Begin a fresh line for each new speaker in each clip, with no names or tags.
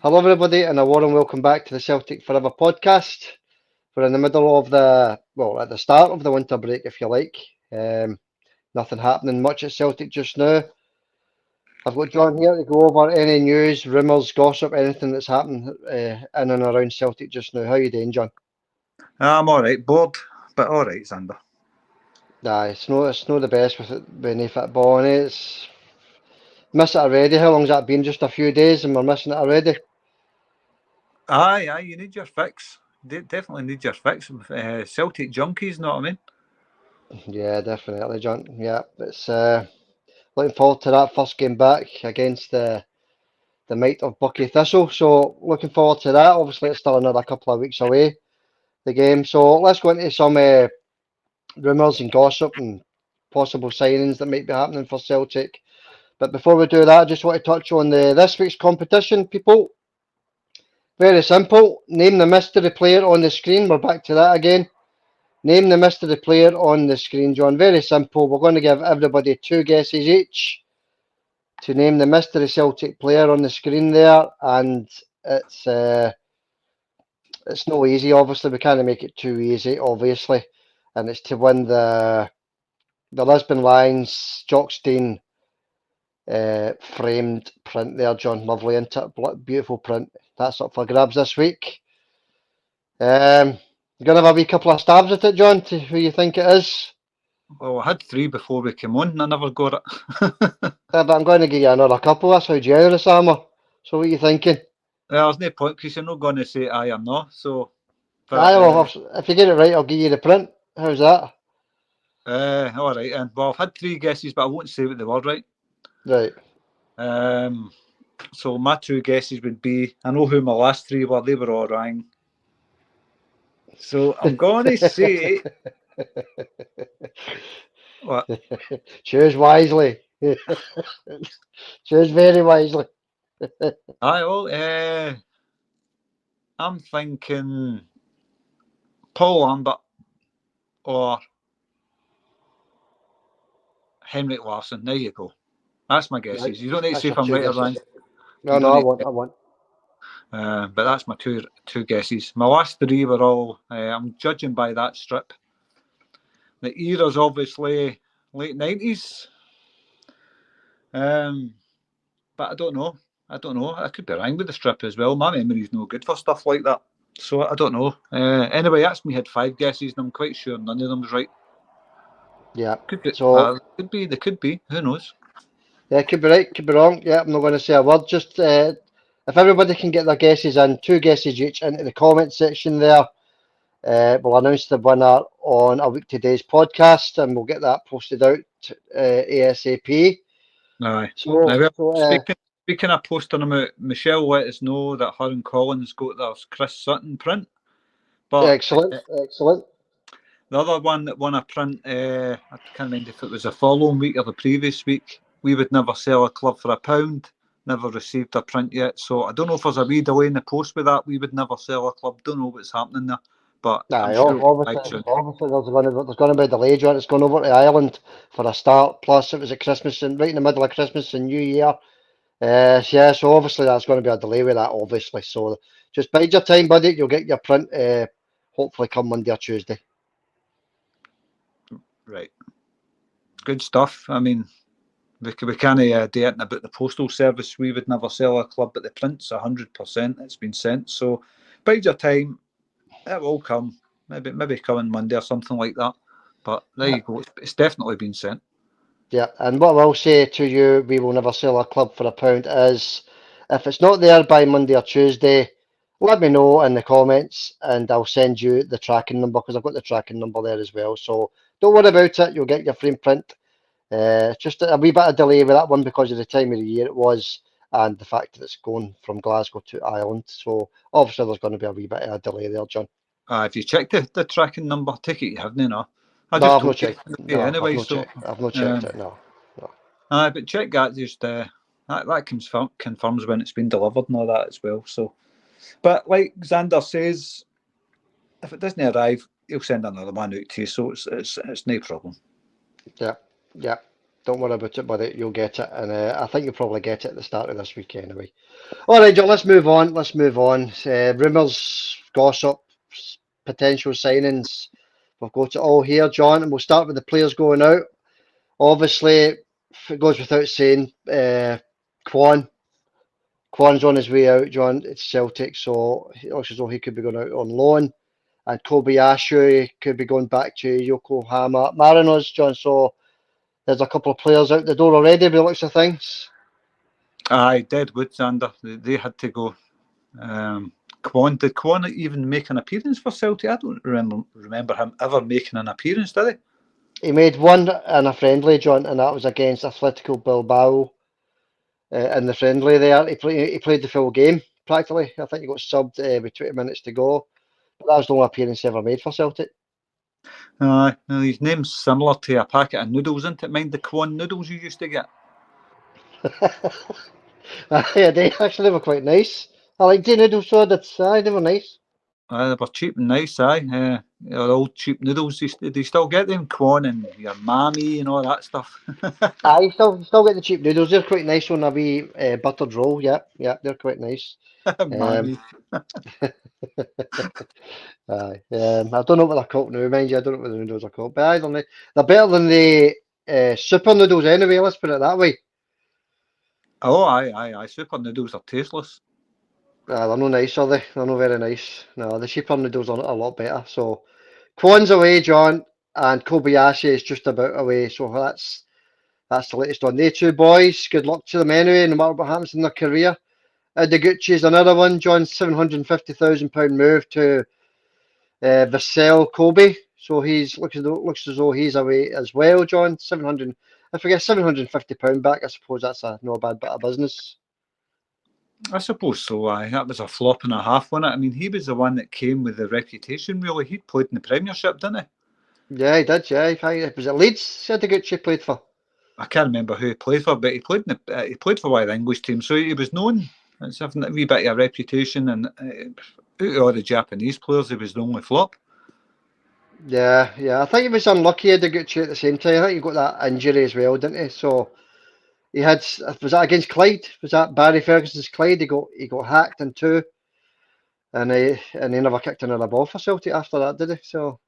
Hello, everybody, and a warm welcome back to the Celtic Forever podcast. We're in the middle of at the start of the winter break, if you like. Nothing happening much at Celtic just now. I've got John here to go over any news, rumours, gossip, anything that's happening in and around Celtic just now. How are you doing, John?
I'm all right, bored, but all right, Xander.
Nah, it's no the best with it being football, and it's miss it already. How long's that been? Just a few days, and we're missing it already.
Aye, you need your fix. Definitely need your fix. Celtic junkies, know what I mean?
Yeah, definitely, John. Yeah, it's looking forward to that first game back against the might of Bucky Thistle. So looking forward to that. Obviously, it's still another couple of weeks away, the game. So let's go into some rumours and gossip and possible signings that might be happening for Celtic. But before we do that, I just want to touch on this week's competition, people. Very simple. Name the mystery player on the screen. We're back to that again. Name the mystery player on the screen, John. Very simple. We're going to give everybody two guesses each to name the mystery Celtic player on the screen there, and it's uh, it's no easy. Obviously, we can't make it too easy. Obviously, and it's to win the Lisbon Lions Jockstein framed print there, John. Lovely, isn't it? Beautiful print. That's up for grabs this week. You're gonna have a wee couple of stabs at it, John. To who you think it is?
Well, I had three before we came on, and I never got it.
But I'm going to give you another couple. That's how generous I am. So what are you thinking?
There's no point because you're not going to say aye or no. So, but
Aye, well, if you get it right, I'll give you the print. How's that?
all right. And well, I've had three guesses, but I won't say what they were. Right.
Right.
So my two guesses would be: I know who my last three were. They were all wrong. So I'm going to say what?
Choose wisely. Choose very wisely.
I well, I'm thinking Paul Lambert or Henrik Larsson. There you go. That's my
Right.
guesses. You don't need to
That's
say
your
if I'm
two
right or
guesses.
wrong.
No,
You
no,
don't
I
need.
want. I want.
But that's my two guesses. My last three were all. I'm judging by that strip. The era's obviously late '90s. But I don't know. I could be wrong with the strip as well. My memory's no good for stuff like that. So I don't know. Anyway, that's me had five guesses, and I'm quite sure none of them was right.
Yeah.
Could be.
So
Could be. They could be. Who knows?
yeah, could be right, could be wrong. Yeah, I'm not going to say a word. Just if everybody can get their guesses in, two guesses each into the comment section there. We'll announce the winner on a week today's podcast, and we'll get that posted out ASAP.
Aye.
So,
Now, well,
so
speaking of posting them out, Michelle let us know that her and Collins got their Chris Sutton print. But
excellent, excellent.
the other one that won a print, I can't remember if it was the following week or the previous week. We would never sell a club for £1. Never received a print yet. So I don't know if there's a wee delay in the post with that. We would never sell a club. Don't know what's happening there. But I'm
Aye,
sure it'll be
obviously,
soon.
obviously there's going to be a delay, John. It's going over to Ireland for a start. Plus, it was at Christmas and right in the middle of Christmas and New Year. Yeah, so obviously that's going to be a delay with that, obviously. So just bide your time, buddy. You'll get your print hopefully come Monday or Tuesday.
Right. Good stuff. I mean, we can't do anything about the postal service. We would never sell a club, but the print's 100%. It's been sent. So bide your time. It will come. Maybe coming Monday or something like that. But there you go. It's definitely been sent.
Yeah, and what I will say to you, we will never sell a club for £1, is if it's not there by Monday or Tuesday, let me know in the comments and I'll send you the tracking number because I've got the tracking number there as well. So don't worry about it, you'll get your frame print. Just a wee bit of delay with that one because of the time of the year it was and the fact that it's going from Glasgow to Ireland. So obviously there's going to be a wee bit of a delay there, John.
If you checked the tracking number, take it you haven't, no. I
No,
just
I've not
told you
checked. No, I've
anyway.
not
So,
checked. I've not checked it. No, no.
but check that. Just that confirms when it's been delivered and all that as well. So, but like Xander says, if it doesn't arrive, he'll send another one out to you. So it's no problem.
Yeah, yeah. Don't worry about it, buddy. You'll get it, and I think you'll probably get it at the start of this week anyway. All right, John. Let's move on. Let's move on. Rumours, gossip, potential signings. We've got it all here, John, and we'll start with the players going out. Obviously, it goes without saying, Kwon. Kwon's on his way out, John. It's Celtic, so it looks as though he could be going out on loan. And Kobayashi could be going back to Yokohama Marinos, John. So there's a couple of players out the door already by the looks of things.
Aye, Deadwood, Xander. They had to go. Did Kwon even make an appearance for Celtic? I don't remember him ever making an appearance, did
He made one in a friendly, John, and that was against Atletico Bilbao in the friendly there. He played the full game, practically. I think he got subbed with 20 minutes to go. But that was the only appearance he ever made for Celtic.
Aye, his name's similar to a packet of noodles, isn't it? Mind the Kwon noodles you used to get?
Yeah, they actually were quite nice. I like the noodles, so they were nice.
They were cheap and nice, aye. They're old cheap noodles. They still get them, Kwon and your mammy and all that stuff.
I still get the cheap noodles. They're quite nice on a wee buttered roll. Yeah, they're quite nice.
Mammy.
Aye. I don't know what they're called now, mind you. I don't know what the noodles are called, but I don't know. They're better than the super noodles anyway. Let's put it that way.
Oh, aye. Super noodles are tasteless.
They're not nice, are they? They're not very nice. No, the cheaper noodles are a lot better. So, Kwon's away, John, and Kobayashi is just about away. So that's the latest on they two boys. Good luck to them anyway, no matter what happens in their career. Degucci is another one, John. £750,000 move to Vissel Kobe. So he's looks as though he's away as well, John. If I get £750 back, I suppose that's not a bad bit of business.
I suppose so, aye. That was a flop and a half, wasn't it? I mean, he was the one that came with the reputation, really. He'd played in the Premiership, didn't he?
Yeah, he did, yeah. Was it Leeds Degucci played for?
I can't remember who he played for, but he played for one of the English teams, so he was known as having a wee bit of a reputation, and out of all the Japanese players, he was the only flop.
Yeah. I think he was unlucky, Degucci, at the same time. I think he got that injury as well, didn't he? So he was that against Clyde? Was that Barry Ferguson's Clyde? He got hacked in two, and he never kicked another ball for Celtic after that, did he? So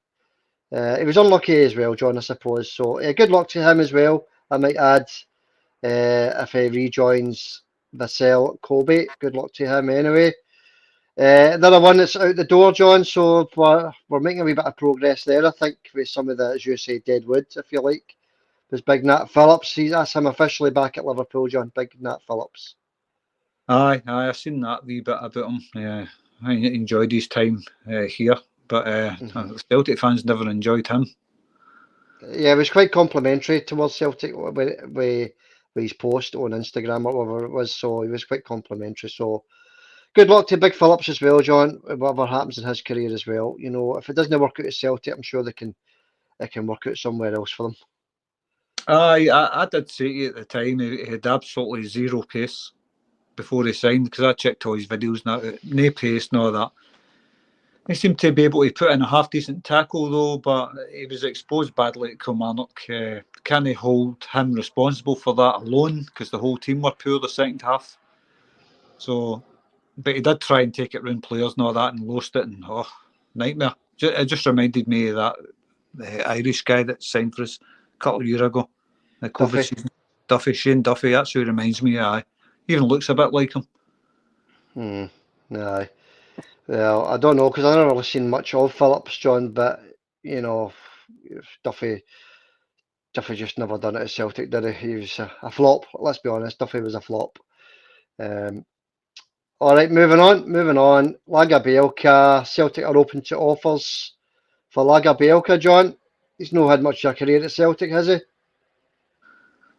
he was unlucky as well, John, I suppose. So good luck to him as well. I might add, if he rejoins Vissel Kobe, good luck to him anyway. Another one that's out the door, John. So we're making a wee bit of progress there, I think, with some of the, as you say, deadwood, if you like. There's Big Nat Phillips. That's him officially back at Liverpool, John. Big Nat Phillips.
Aye, I've seen that wee bit about him. Yeah, I enjoyed his time here, but Celtic fans never enjoyed him.
Yeah, it was quite complimentary towards Celtic with his post on Instagram or whatever it was. So he was quite complimentary. So good luck to Big Phillips as well, John. Whatever happens in his career as well. You know, if it doesn't work out at Celtic, I'm sure it can work out somewhere else for them.
Aye, I did say to you at the time he had absolutely zero pace before he signed, because I checked all his videos now. No pace, no that. He seemed to be able to put in a half decent tackle though, but he was exposed badly at Kilmarnock. Can they hold him responsible for that alone? Because the whole team were poor the second half. So, but he did try and take it round players and all that, and lost it, and nightmare. It just reminded me of that the Irish guy that signed for us a couple of years ago. The COVID season. Duffy, Shane Duffy. That's who he reminds me of. Aye. He even looks a bit like him.
Aye. Well, I don't know, because I've never really seen much of Phillips, John, but, you know, Duffy just never done it at Celtic, did he? He was a flop, let's be honest. Duffy was a flop. All right, moving on. Lagerbielke. Celtic are open to offers for Lagerbielke, John. He's not had much of a career at Celtic, has he?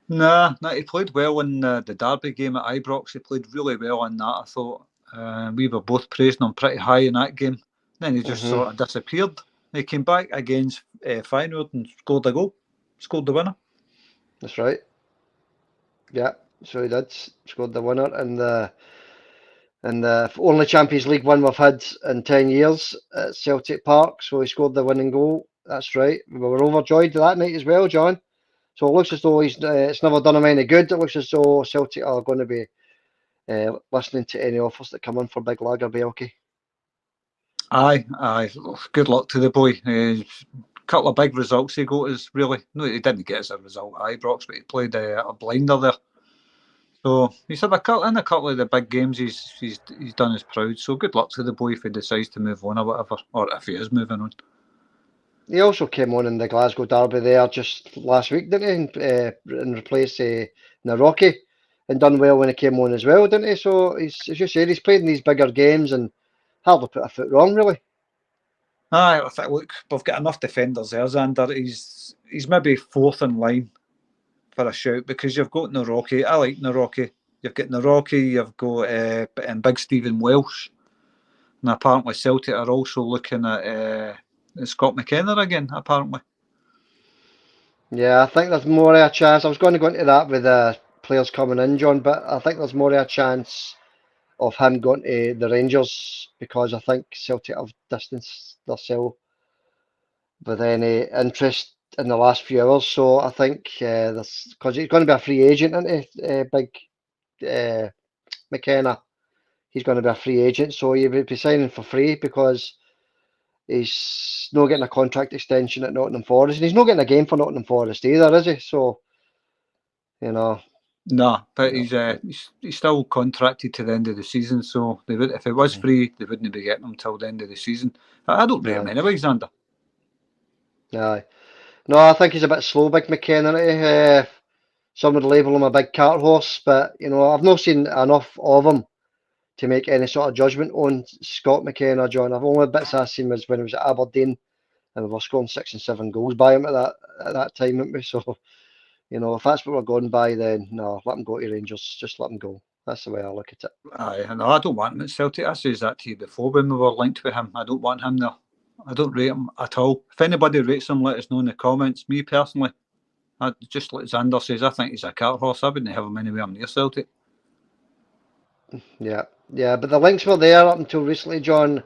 Nah, he played well in the Derby game at Ibrox. He played really well in that, I thought. We were both praising him pretty high in that game. Then he just sort of disappeared. He came back against Feyenoord and scored a goal. Scored the winner.
That's right. Yeah, so he did. Scored the winner and the only Champions League win we've had in 10 years at Celtic Park. So he scored the winning goal. That's right. We were overjoyed that night as well, John. So it looks as though it's never done him any good. It looks as though Celtic are going to be listening to any offers that come in for Big Lager Bielke.
Aye. Good luck to the boy. Couple of big results he got us, really. No, he didn't get as a result at Ibrox, but he played a blinder there. So he's had a couple of the big games he's done us proud. So good luck to the boy if he decides to move on or whatever, or if he is moving on.
He also came on in the Glasgow derby there just last week, didn't he? And replaced Naroki, and done well when he came on as well, didn't he? So as you said, he's played in these bigger games and hardly put a foot wrong, really.
Aye, I think, look, we've got enough defenders there, Xander. He's maybe fourth in line for a shout because you've got Naroki. I like Naroki. You've got Naroki, you've got and Big Stephen Welsh. And apparently Celtic are also looking at Scott McKenna again, apparently.
Yeah, I think there's more of a chance. I was going to go into that with players coming in, John, but I think there's more of a chance of him going to the Rangers because I think Celtic have distanced themselves with any interest in the last few hours. So I think there's because he's going to be a free agent, isn't he? Big McKenna. He's going to be a free agent, so he would be signing for free because he's not getting a contract extension at Nottingham Forest, and he's not getting a game for Nottingham Forest either, is he? So, you know.
No, but
No.
he's still contracted to the end of the season, so they would, if it was free, they wouldn't be getting him till the end of the season. I don't rate him anyway, Xander.
Aye. No, I think he's a bit slow, Big McKenna. Some would label him a big cart horse, but I've not seen enough of him to make any sort of judgment on Scott McKenna, John. I've only bits I've seen was when he was at Aberdeen, and we were scoring 6 and 7 goals by him at that time, weren't we? So, if that's what we're going by, then no, let him go to Rangers. Just let him go. That's the way I look at it.
Aye, no, I don't want him at Celtic. I says that to you before when we were linked with him. I don't want him there. I don't rate him at all. If anybody rates him, let us know in the comments. Me personally, just like Xander says, I think he's a cart horse. I wouldn't have him anywhere near Celtic.
Yeah, but the links were there up until recently, John.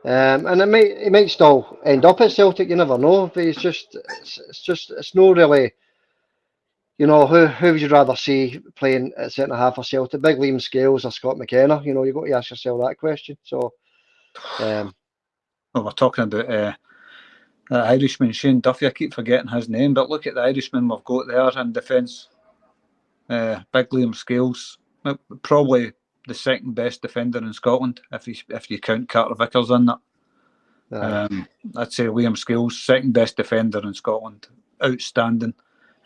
And it might still end up at Celtic. You never know. But it's no really. Who would you rather see playing at centre half for Celtic? Big Liam Scales or Scott McKenna? You've got to ask yourself that question. So,
well, we're talking about the Irishman Shane Duffy. I keep forgetting his name, but look at the Irishman we've got there in defence. Big Liam Scales, probably the second best defender in Scotland if you count Carter Vickers in that. I'd say Liam Scales, second best defender in Scotland, outstanding.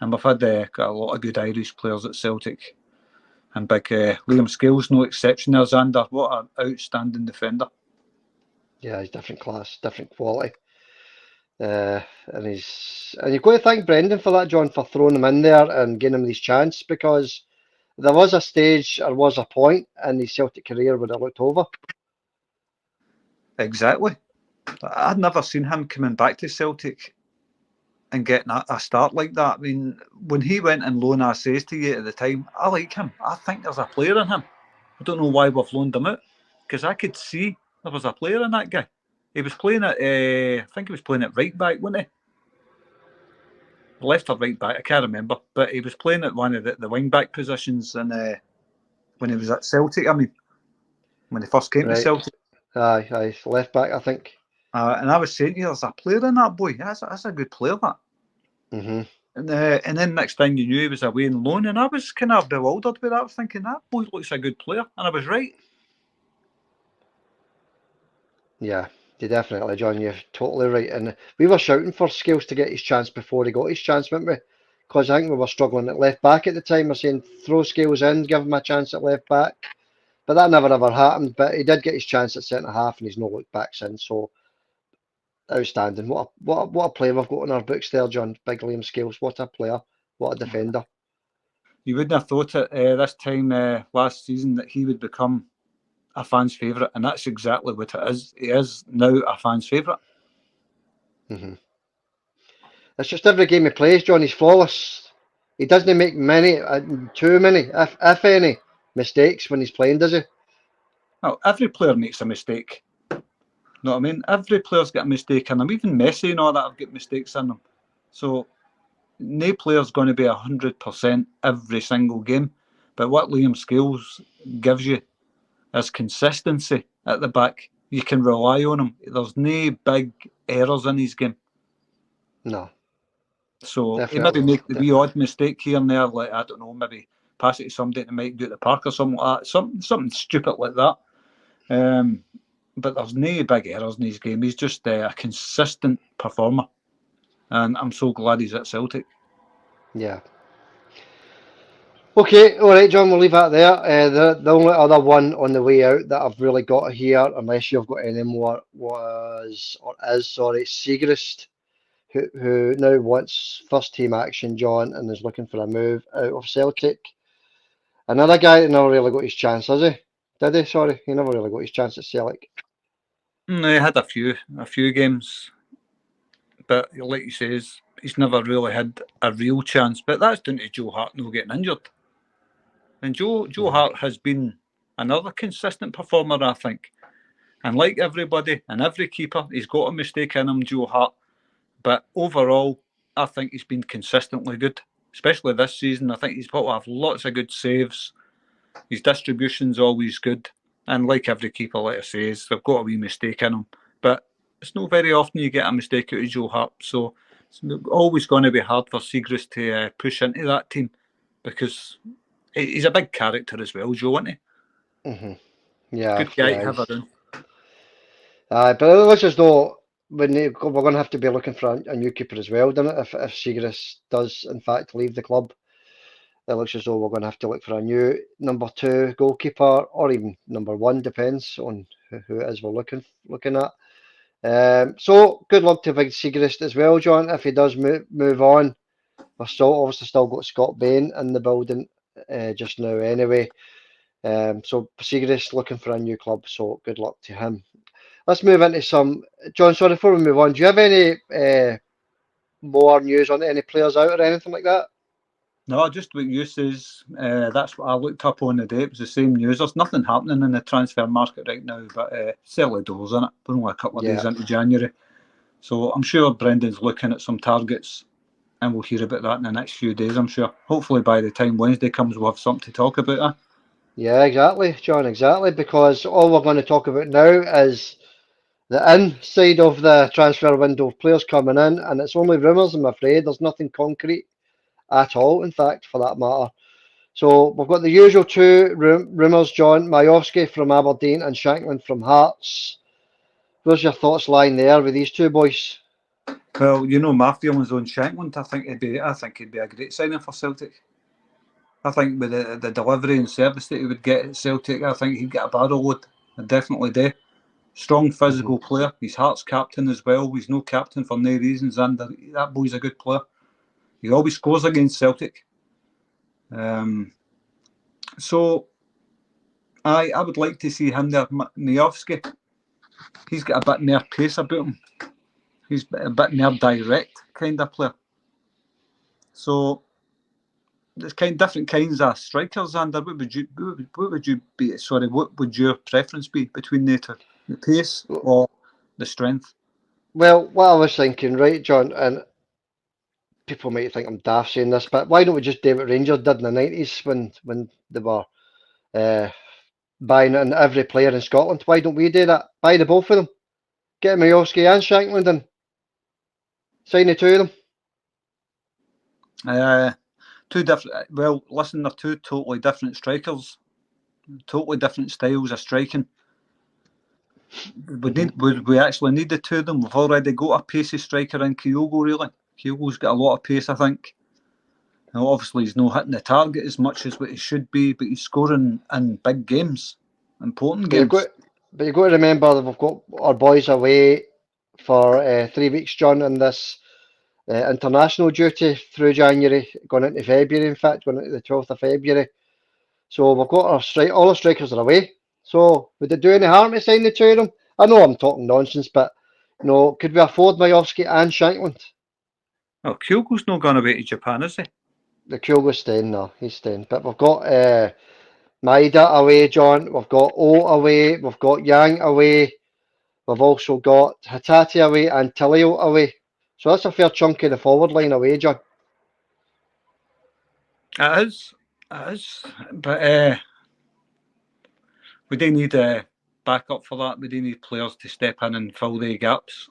And we've had got a lot of good Irish players at Celtic, and big Liam Scales, no exception there. Xander, what an outstanding defender.
Yeah, he's different class, different quality. And you've got to thank Brendan for that, John, for throwing him in there and giving him these chance, because there was a stage or was a point in his Celtic career where it looked over.
Exactly. I'd never seen him coming back to Celtic and getting a start like that. I mean, when he went and loan, I says to you at the time, I like him. I think there's a player in him. I don't know why we've loaned him out, because I could see there was a player in that guy. He was playing at, I think he was playing at right back, wasn't he? Left or right back, I can't remember. But he was playing at one of the wing back positions and when he was at Celtic, I mean, when he first came to Celtic.
Aye, left back, I think.
And I was saying to you, there's a player in that boy. That's a good player, that.
Mm-hmm.
And then next thing you knew, he was away on loan, and I was kind of bewildered with that, thinking that boy looks a good player, and I was right.
Yeah, definitely, John. You're totally right. And we were shouting for Scales to get his chance before he got his chance, weren't we? Because I think we were struggling at left back at the time. We're saying throw Scales in, give him a chance at left back. But that never ever happened. But he did get his chance at centre half, and he's not looked back since. So outstanding. What a player we've got in our books there, John. Big Liam Scales. What a player. What a defender.
You wouldn't have thought it this time last season that he would become a fan's favourite, and that's exactly what it is. He is now a fan's favourite.
Mm-hmm. It's just every game he plays, John, he's flawless. He doesn't make too many, if any, mistakes when he's playing, does he?
Well, every player makes a mistake. You know what I mean? Every player's got a mistake in them. Even Messi and all that have got mistakes in them. So no player's going to be 100% every single game, but what Liam Scales gives you is consistency at the back. You can rely on him. There's no big errors in his game.
No.
So he
Definitely.
maybe make the wee odd mistake here and there, like, I don't know, maybe pass it to somebody that might do at the park or something like that. Something stupid like that. But there's no big errors in his game. He's just a consistent performer. And I'm so glad he's at Celtic.
Yeah. Okay, all right, John, we'll leave that there. The only other one on the way out that I've really got here, unless you've got any more, is Segrist, who now wants first team action, John, and is looking for a move out of Celtic. Another guy that never really got his chance, has he? Did he? Sorry, he never really got his chance at Celtic.
He had a few games, but like you says, he's never really had a real chance. But that's down to Joe Hart not getting injured. And Joe Hart has been another consistent performer, I think. And like everybody and every keeper, he's got a mistake in him, Joe Hart. But overall, I think he's been consistently good, especially this season. I think he's got to have lots of good saves. His distribution's always good. And like every keeper, like I say, they've got a wee mistake in him. But it's not very often you get a mistake out of Joe Hart. So it's always going to be hard for Segrist to push into that team because he's a big character as well, Joe, isn't he?
Mm-hmm. Yeah,
Good guy to have around.
but it looks as though we're going to have to be looking for a new keeper as well, doesn't it? If Segrist does in fact leave the club, it looks as though we're going to have to look for a new number 2 goalkeeper, or even number 1, depends on who it is we're looking at. So good luck to Big Segrist as well, John. If he does move on, we're still got Scott Bain in the building just now anyway. So Segrist looking for a new club, so good luck to him. Let's move into some. John, sorry, before we move on, do you have any more news on any players out or anything like that?
No, just what you says. That's what I looked up on the day. It was the same news. There's nothing happening in the transfer market right now, but early doors, isn't it? We're only a couple of days into January. So I'm sure Brendan's looking at some targets, and we'll hear about that in the next few days, I'm sure. Hopefully by the time Wednesday comes, we'll have something to talk about.
Yeah, exactly, John, exactly. Because all we're going to talk about now is the inside of the transfer window of players coming in, and it's only rumours, I'm afraid. There's nothing concrete at all, in fact, for that matter. So we've got the usual two rumours, John. Majowski from Aberdeen and Shankland from Hearts. Where's your thoughts lying there with these two boys?
Well, you know, my feelings on Shankland. I think he'd be a great signing for Celtic. I think with the delivery and service that he would get at Celtic, I think he'd get a barrel load. I definitely do. Strong physical player. He's Hearts captain as well. He's no captain for no reasons, and that boy's a good player. He always scores against Celtic. So I would like to see him there. Majowski, he's got a bit more pace about him. He's a bit more direct kind of player. So there's different kinds of strikers, and what would your preference be between the two? The pace or the strength?
Well, what I was thinking, right, John, and people might think I'm daft saying this, but why don't we just do what Rangers did in the 90s when they were buying in every player in Scotland? Why don't we do that? Buy the both of them. Get Majowski and Shankland and sign the two of them.
Two different. Well, listen, they're two totally different strikers, totally different styles of striking. Would we actually need the two of them? We've already got a pacey striker in Kyogo, really. Kyogo's got a lot of pace, I think. Now, obviously, he's not hitting the target as much as what he should be, but he's scoring in big games, important games.
But you've got to remember that we've got our boys away for 3 weeks, John, in this international duty through January, going into February, in fact, going into the 12th of February. So we've got all our strikers are away. So would it do any harm to sign the two of them? I know I'm talking nonsense, but could we afford Majowski and Shankland?
Well, Kyogo's not going away to Japan, is he?
The Kyogo's staying, no, he's staying. But we've got Maeda away, John. We've got O away. We've got Yang away. We've also got Hatate away and Talio away. So that's a fair chunk of the forward line away, John.
It is. It is. But we do need backup for that. We do need players to step in and fill the gaps.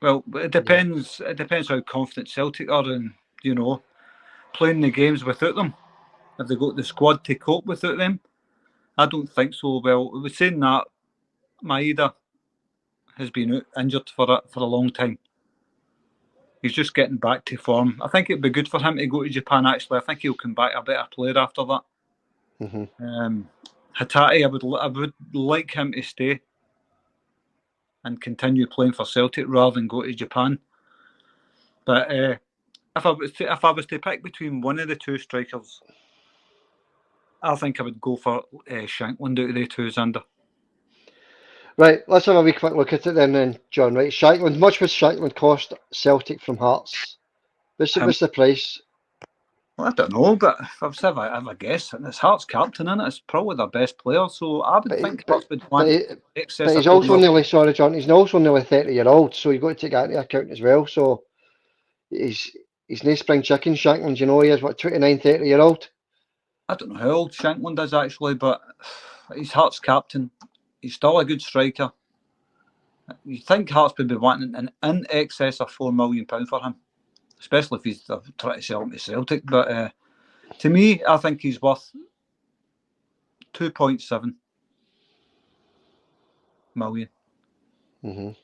Well, it depends. It depends how confident Celtic are in, playing the games without them. Have they got the squad to cope without them? I don't think so. Well, we're saying that Maeda has been out injured for a long time. He's just getting back to form. I think it'd be good for him to go to Japan. Actually, I think he'll come back a better player after that. Hatate, I would like him to stay and continue playing for Celtic rather than go to Japan. But if I was to pick between one of the two strikers, I think I would go for Shankland out of the two, Xander.
Right, let's have a wee quick look at it then, John. Right, Shankland. Much would Shankland cost Celtic from Hearts? What's the price?
Well, I don't know, but if I was to have a guess, and it's Hearts captain in it, it's probably their best player, so I would think Hearts would want excess.
But he's also nearly, sorry, John, he's also nearly 30-year-old, so you've got to take that into account as well. So he's no spring chicken, Shankland. He is, 29, 30-year-old?
I don't know how old Shankland is actually, but he's Hearts captain. He's still a good striker. You think Hearts would be wanting an in excess of £4 million for him, especially if he's trying to sell him to Celtic. But to me, I think he's worth 2.7 million.
And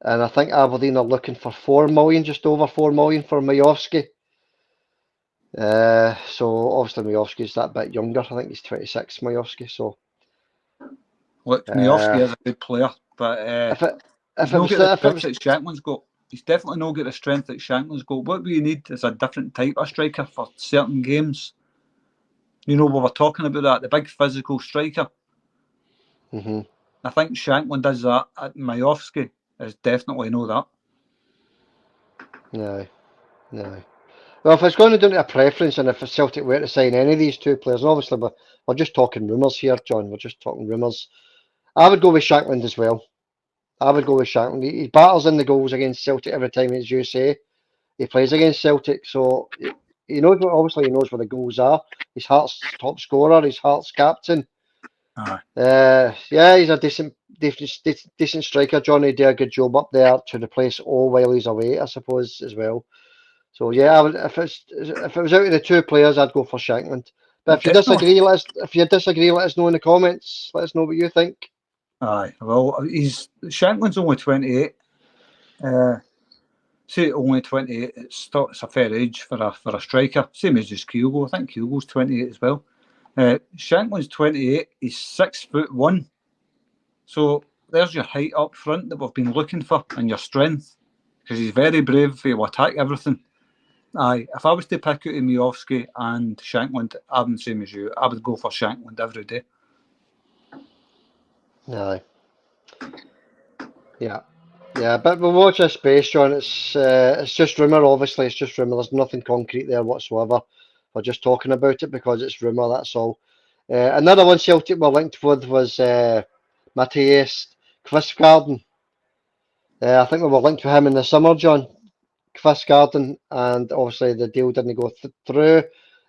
I think Aberdeen are looking for 4 million, just over 4 million for Majowski. So obviously Majowski's that bit younger. I think he's 26, Majowski. So
look, Majowski is a good player, but if it was Shankland's got, he's definitely not got the strength that Shankland's got. What we need is a different type of striker for certain games. We were talking about that, the big physical striker. I think Shankland does that. Majowski is definitely that.
No. Well, if it's going to down to a preference, and if Celtic were to sign any of these two players, and obviously we're just talking rumours here, John. We're just talking rumours. I would go with Shankland as well. He battles in the goals against Celtic every time it's USA. He plays against Celtic, so he knows obviously he knows where the goals are. He's Hearts' top scorer. He's Hearts' captain. He's a decent striker. Johnny did a good job up there to replace all while he's away, I suppose, as well. So I would, if it was out of the two players, I'd go for Shankland. But if you disagree, let us know in the comments. Let us know what you think.
Aye, well, Shankland's only 28. Say only 28. It's a fair age for a striker. Same as just Kyogo. I think Kyogo's 28 as well. Shankland's 28. He's 6'1". So there's your height up front that we've been looking for, and your strength, because he's very brave. He'll attack everything. Aye, if I was to pick out Majowski and Shankland, I'm the same as you. I would go for Shankland every day.
Aye. Yeah, but we'll watch this space, John. It's just rumour, obviously. It's just rumour. There's nothing concrete there whatsoever. We're just talking about it because it's rumour, that's all. Another one Celtic were linked with was Matthias Kvistgaarden. I think we were linked with him in the summer, John. Kvistgaarden, and obviously the deal didn't go through.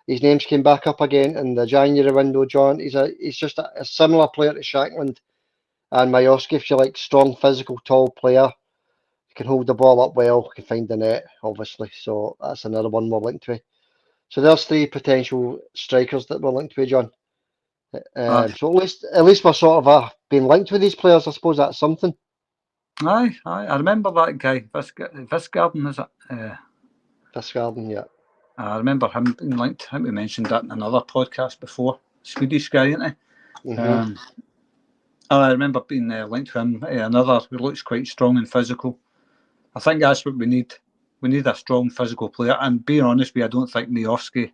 His names came back up again in the January window, John. He's just a similar player to Shankland and Majowski, if you like. Strong, physical, tall player. He can hold the ball up well, can find the net, obviously. So that's another one we're linked with. So there's 3 potential strikers that we're linked with, John. So at least we're sort of being linked with these players. I suppose that's something.
Aye. I remember that guy, Kvistgaarden, is it?
Kvistgaarden, yeah.
I remember him being linked. I think we mentioned that in another podcast before. Swedish guy, isn't he? I remember being linked to him. Another who looks quite strong and physical. I think that's what we need. We need a strong physical player. And being honest with you, I don't think Majowski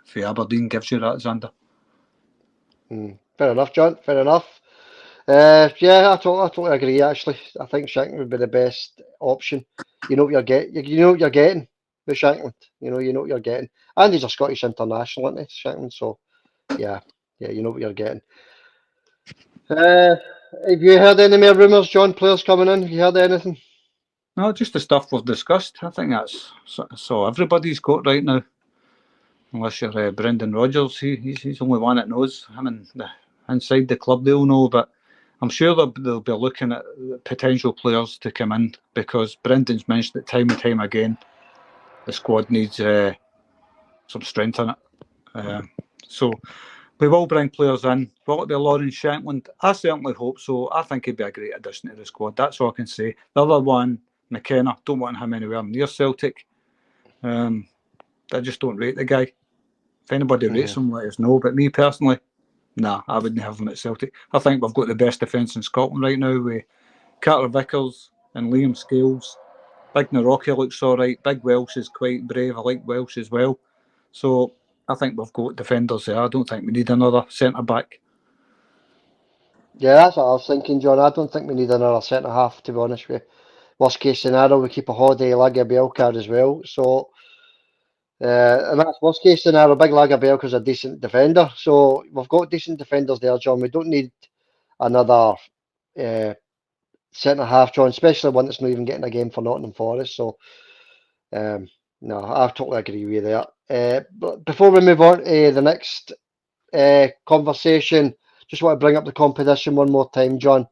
for Aberdeen gives you that, Xander.
Fair enough, John. Fair enough. I totally agree. Actually, I think Shankland would be the best option. You know what you're getting. You know what you're getting with Shankland. You know what you're getting. And he's a Scottish international, isn't he, Shankland? So, yeah, you know what you're getting. Have you heard any more rumours, John? Players coming in? Have you heard anything?
No, just the stuff we've discussed. I think that's all everybody's got right now. unless you're Brendan Rodgers. He's the only one that knows. Him and inside the club, they'll know, but I'm sure they'll be looking at potential players to come in, because Brendan's mentioned it time and time again. The squad needs some strength in it. So we will bring players in. Will it be Lauren Shankland? I certainly hope so. I think he'd be a great addition to the squad. That's all I can say. The other one, McKenna, don't want him anywhere near Celtic. I just don't rate the guy. If anybody rates him, let us know. But me personally, nah, I wouldn't have him at Celtic. I think we've got the best defence in Scotland right now with Carter Vickers and Liam Scales. Big Narocki looks all right. Big Welsh is quite brave. I like Welsh as well. So I think we've got defenders there. I don't think we need another centre-back.
Yeah, that's what I was thinking, John. I don't think we need another centre half, to be honest with you. Worst case scenario, we keep a Holiday Lagerbielke as well. So, and that's worst case scenario. Big Lagerbielke's a decent defender. So we've got decent defenders there, John. We don't need another centre half, John, especially one that's not even getting a game for Nottingham Forest. So, no, I totally agree with you there. But before we move on to the next conversation, just want to bring up the competition one more time, John.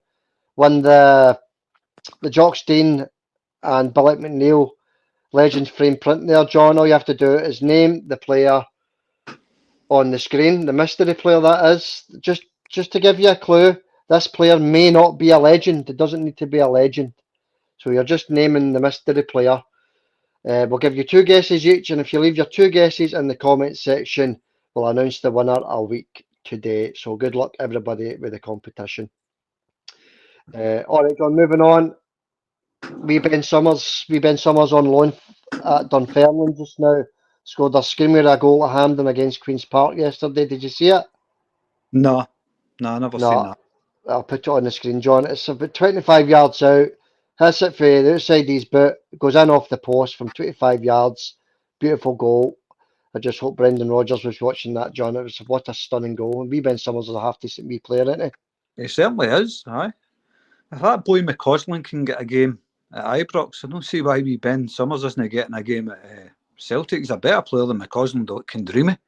When the Jock Stein and Billy McNeil Legends frame print there, John, all you have to do is name the player on the screen, the mystery player that is. Just to give you a clue, this player may not be a legend. It doesn't need to be a legend. So you're just naming the mystery player. We'll give you 2 guesses each, and if you leave your 2 guesses in the comment section, we'll announce the winner a week today. So good luck, everybody, with the competition. All right, John, moving on. Ben Summers on loan at Dunfermline just now. Scored a screamer a goal at Hampden against Queen's Park yesterday. Did you see it?
No, I never seen that.
I'll put it on the screen, John. It's about 25 yards out. Hits it for the outside his boot. Goes in off the post from 25 yards. Beautiful goal. I just hope Brendan Rodgers was watching that, John. It was what a stunning goal. And Ben Summers is a half decent wee player, isn't he?
He certainly is, aye. If that boy McCausland can get a game at Ibrox, I don't see why wee Ben Summers isn't getting a game at Celtic. He's a better player than McCausland, can dream it.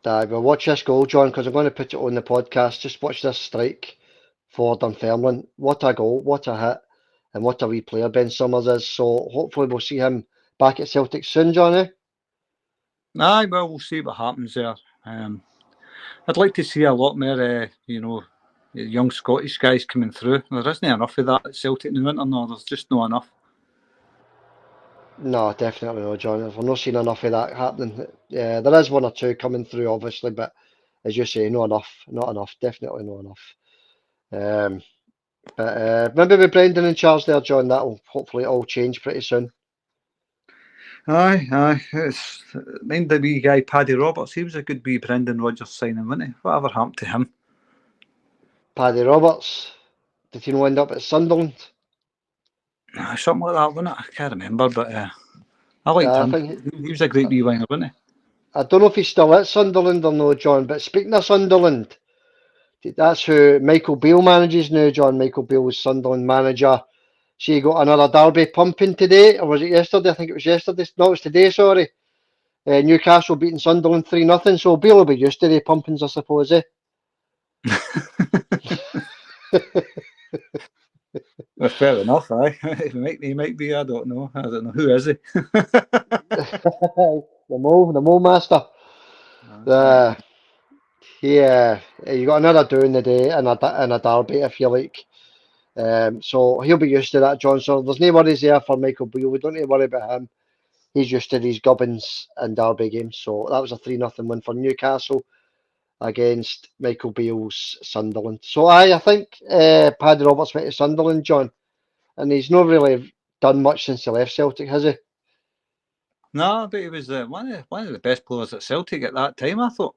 Well, watch this goal, John, because I'm going to put it on the podcast. Just watch this strike for Dunfermline. What a goal, what a hit, and what a wee player Ben Summers is. So hopefully we'll see him back at Celtic soon, Johnny.
Aye, well, we'll see what happens there. I'd like to see a lot more, young Scottish guys coming through. There isn't enough of that at Celtic in the winter, no. There's just not enough.
No, definitely not, John. We're not seeing enough of that happening. Yeah, there is 1 or 2 coming through, obviously, but as you say, not enough, definitely not enough. But maybe with Brendan in charge there, John, that'll hopefully all change pretty soon.
Aye. Mind the wee guy, Paddy Roberts, he was a good wee Brendan Rodgers signing, wasn't he? Whatever happened to him?
Paddy Roberts, did he not end up at Sunderland?
Something like that, wasn't it? I can't remember, but I liked him. He was a great wee winger, wasn't he?
I don't know if he's still at Sunderland or no, John, but speaking of Sunderland, that's who Michael Beale manages now, John. Michael Beale was Sunderland manager. See, he got another derby pumping today, or was it yesterday? I think it was yesterday. No, it's today, sorry. Newcastle beating Sunderland 3-0, so Beale will be used to the pumpings, I suppose, eh?
Well, fair enough, aye. He might be, I don't know. Who is he?
the mole master. Yeah, you got another doing the day in a derby, if you like. So he'll be used to that, John. So there's no worries there for Michael Beale. We don't need to worry about him. He's used to these gubbins and derby games. So that was a 3-0 win for Newcastle against Michael Beale's Sunderland. So I think Paddy Roberts went to Sunderland, John, and he's not really done much since he left Celtic, has he?
No, but he was one of the best players at Celtic at that time, I thought.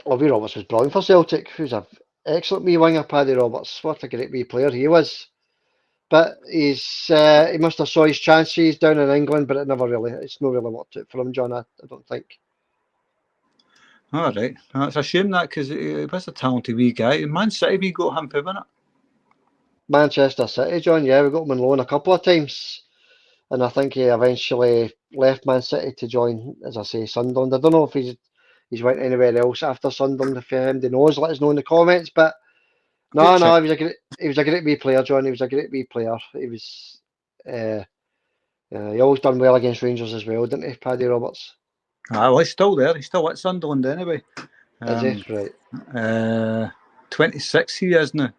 Well, Wee Roberts was brilliant for Celtic. He was an excellent wee winger, Paddy Roberts. What a great wee player he was. But he must have saw his chances down in England, but it's not really worked out for him, John, I don't think.
All right. It's a shame that, because he was a talented wee guy. Man City, we got him for, wasn't it?
Manchester City, John, yeah, we got him on loan a couple of times. And I think he eventually left Man City to join, as I say, Sunderland. I don't know if he's went anywhere else after Sunderland. If anybody knows, let us know in the comments. But
Good
no,
check.
he was a great wee player, John. He was a great wee player. He was. He always done well against Rangers as well, didn't he, Paddy Roberts?
Well, he's still there. He's still at Sunderland anyway.
Is he? Right.
26 he is now.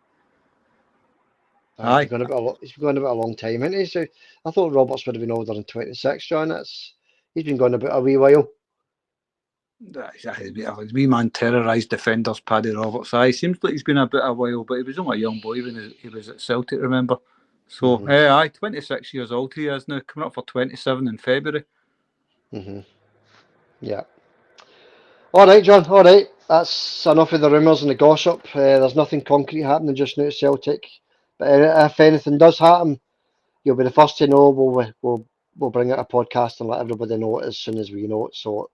He's
Aye.
been going he's been going about a long time, isn't he? So I thought Roberts would have been older than 26, John. He's been going about a wee while.
A wee man terrorised defenders, Paddy Roberts. Aye, seems like he's been a bit a while, but he was only a young boy when he was at Celtic, remember? So, aye, 26 years old he is now, coming up for 27 in February.
Yeah. All right, John. All right. That's enough of the rumours and the gossip. There's nothing concrete happening just now at Celtic. But if anything does happen, you'll be the first to know. We'll bring out a podcast and let everybody know it as soon as we know it. So,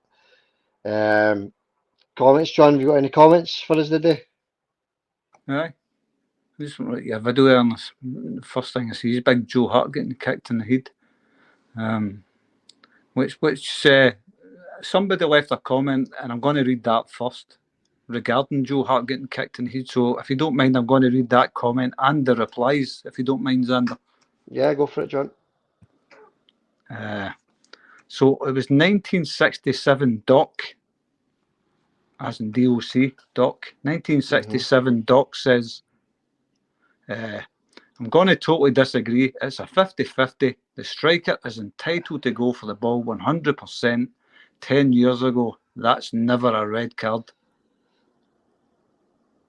comments, John. Have you got any comments for us today?
Aye. Just like your video there, and the first thing I see is big Joe Hart getting kicked in the head. Which somebody left a comment, and I'm going to read that first, regarding Joe Hart getting kicked in the head. So if you don't mind, I'm going to read that comment and the replies, if you don't mind, Xander.
Yeah, go for it, John.
So it was 1967 Doc, as in DOC, Doc. 1967 Doc says, I'm going to totally disagree. It's a 50-50. The striker is entitled to go for the ball 100%. 10 years ago, that's never a red card.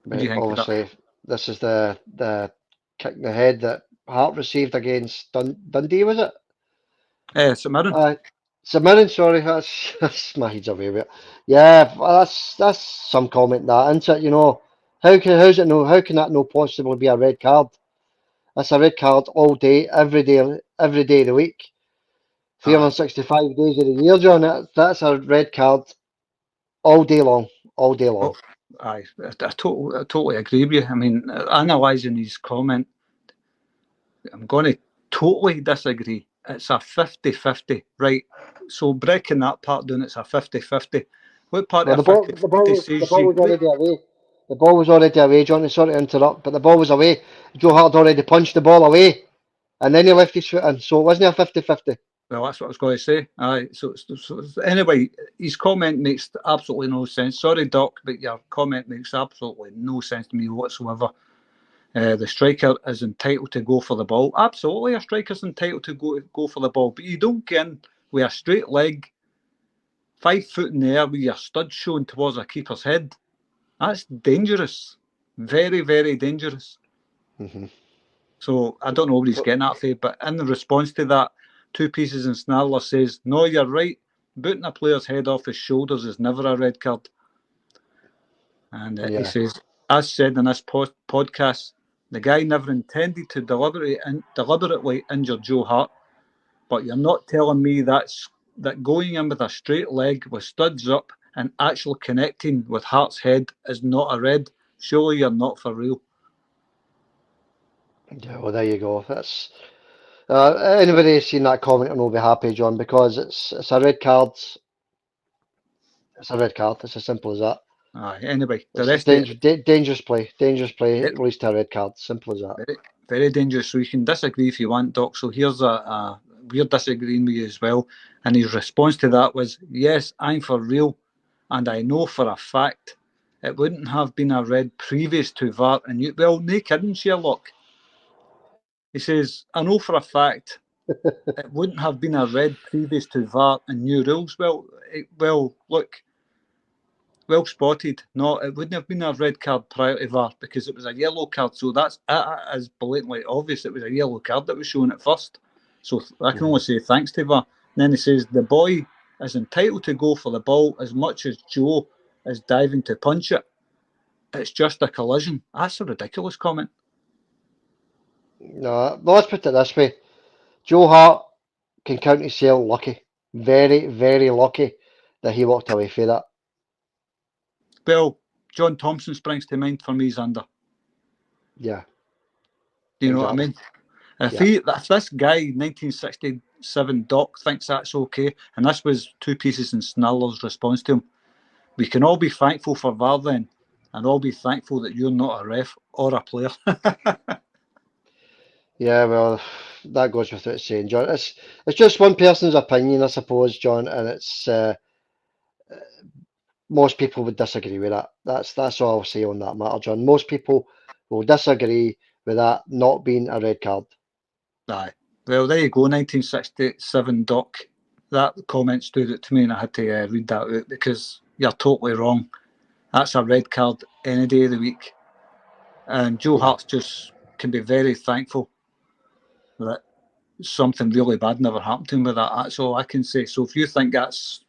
What do you think
Obviously,
of that?
this is the kick in the head that Hart received against Dundee, was it?
St Mirren.
St Mirren, sorry, that's my head's away with it. Yeah, that's some comment that, isn't it? You know, how can that no possibly be a red card? That's a red card all day, every day of the week, 365 days of the year, John. That's a red card all day long, all day long.
I totally agree with you. I mean, analysing his comment, I'm going to totally disagree. It's a 50-50, right? So breaking that part down, it's a 50-50. What part
Well,
of
the
50-50
was
says you...
already away. The ball was already away, John. Sorry to interrupt, but the ball was away. Joe Hart already punched the ball away, and then he left his foot in. So it wasn't a 50-50.
Well, that's what I was going to say. Aye. So anyway, his comment makes absolutely no sense. Sorry, Doc, but your comment makes absolutely no sense to me whatsoever. The striker is entitled to go for the ball. Absolutely, a striker's entitled to go for the ball, but you don't get in with a straight leg, 5 foot in the air with your stud showing towards a keeper's head. That's dangerous. Very, very dangerous. So I don't know what he's getting at for, but in the response to that, Two Pieces and Snarler says, no, you're right. Booting a player's head off his shoulders is never a red card. And he says, as said in this podcast, the guy never intended to deliberately injure Joe Hart, but you're not telling me that going in with a straight leg with studs up and actually connecting with Hart's head is not a red. Surely you're not for real.
Yeah, well, there you go. That's anybody who's seen that comment will be happy, John, because it's a red card. It's a red card. It's as simple as that.
Anyway, the
It's
rest of it,
dangerous play. It leads to a red card. Simple as that.
very, very dangerous. So you can disagree if you want, Doc. So here's we're disagreeing with you as well. And his response to that was, yes, I'm for real. And I know for a fact it wouldn't have been a red previous to VAR. And you, well, no kidding, Sherlock. He says, I know for a fact it wouldn't have been a red previous to VAR and new rules. Well, look, well spotted. No, it wouldn't have been a red card prior to VAR because it was a yellow card. So that's as blatantly obvious. It was a yellow card that was shown at first. So I can only say thanks to VAR. And then he says the boy is entitled to go for the ball as much as Joe is diving to punch it. It's just a collision. That's a ridiculous comment.
No, let's put it this way. Joe Hart can count himself lucky. Very, very lucky that he walked away from that.
Well, John Thompson springs to mind for me, Xander.
Yeah.
Do you know what I mean? If this guy, 1967 Doc, thinks that's okay, and this was two pieces in Snarler's response to him, we can all be thankful for VAR then, and all be thankful that you're not a ref or a player.
Yeah, well, that goes without saying, John. It's just one person's opinion, I suppose, John, and it's most people would disagree with that. That's all I'll say on that matter, John. Most people will disagree with that not being a red card.
Aye. Well, there you go, 1967 Doc. That comment stood out to me, and I had to read that out because you're totally wrong. That's a red card any day of the week. And Joe Hart's just can be very thankful that something really bad never happened to him with that. That's all I can say. So if you think that's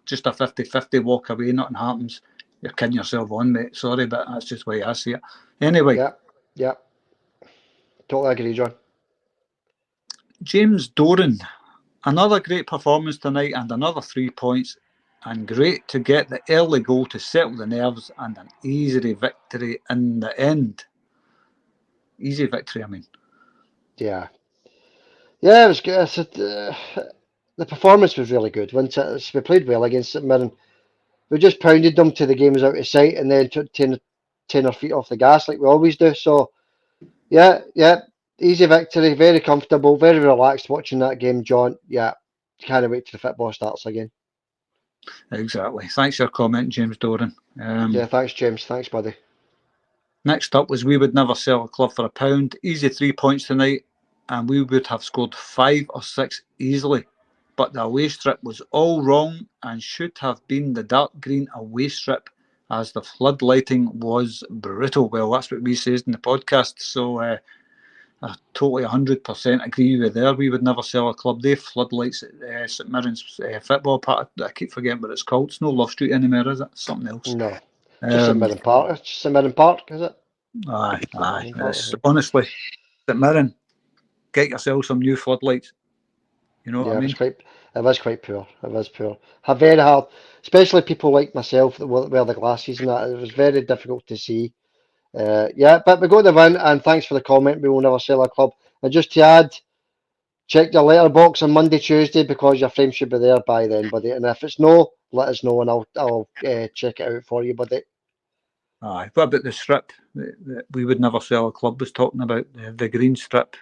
just a 50-50 walk away, nothing happens, you're kidding yourself on, mate. Sorry, but that's just the way I see it. Anyway.
Yeah. Totally agree, John.
James Doran, another great performance tonight and another 3 points, and great to get the early goal to settle the nerves and an easy victory in the end. Easy victory, I mean.
Yeah, it was good. The performance was really good. We played well against St Mirren. We just pounded them to the game was out of sight and then took 10 our feet off the gas like we always do. So, yeah, easy victory, very comfortable, very relaxed watching that game, John. Yeah, can't wait till the football starts again.
Exactly. Thanks for your comment, James Doran.
Yeah, thanks, James. Thanks, buddy.
Next up was we would never sell a club for £1. Easy 3 points tonight, and we would have scored 5 or 6 easily. But the away strip was all wrong and should have been the dark green away strip, as the floodlighting was brutal. Well, that's what we said in the podcast. So I totally 100% agree with there. We would never sell a club. They floodlights at St Mirren's football park. I keep forgetting what it's called. It's no Love Street anymore, is it? Something else.
No, just St Mirren Park. It's just St Mirren Park, is it?
Aye. It's, honestly, St Mirren, get yourself some new floodlights. You know what I mean?
It was quite poor. It was poor. Very hard, especially people like myself that wear the glasses and that. It was very difficult to see. But we got the win, and thanks for the comment. We will never sell a club. And just to add, check your letterbox on Monday, Tuesday, because your frame should be there by then, buddy. And if it's no, let us know, and I'll check it out for you, buddy.
Aye. What about the strip that we would never sell a club was talking about? The green strip.